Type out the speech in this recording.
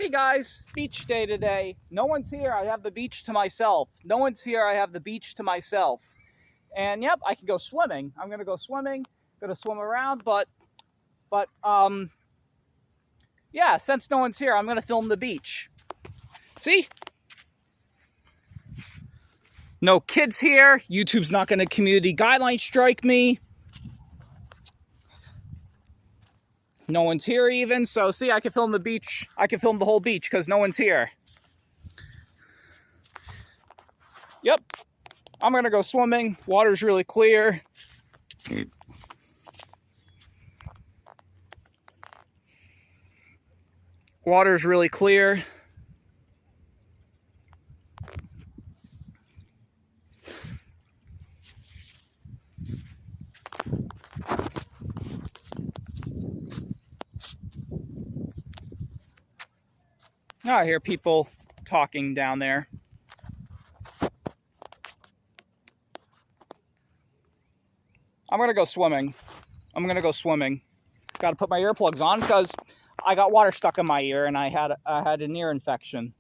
Hey guys, beach day today. No one's here. I have the beach to myself. No one's here. I have the beach to myself. And yep, I can go swimming. I'm gonna go swimming. Gonna swim around, but yeah. Since no one's here, I'm gonna film the beach. See? No kids here. YouTube's not gonna community guideline strike me. No one's here even, so see, I can film the beach. I can film the whole beach because no one's here. Yep, I'm gonna go swimming. Water's really clear. Water's really clear. I hear people talking down there. I'm gonna go swimming. Got to put my earplugs on because I got water stuck in my ear and I had an ear infection.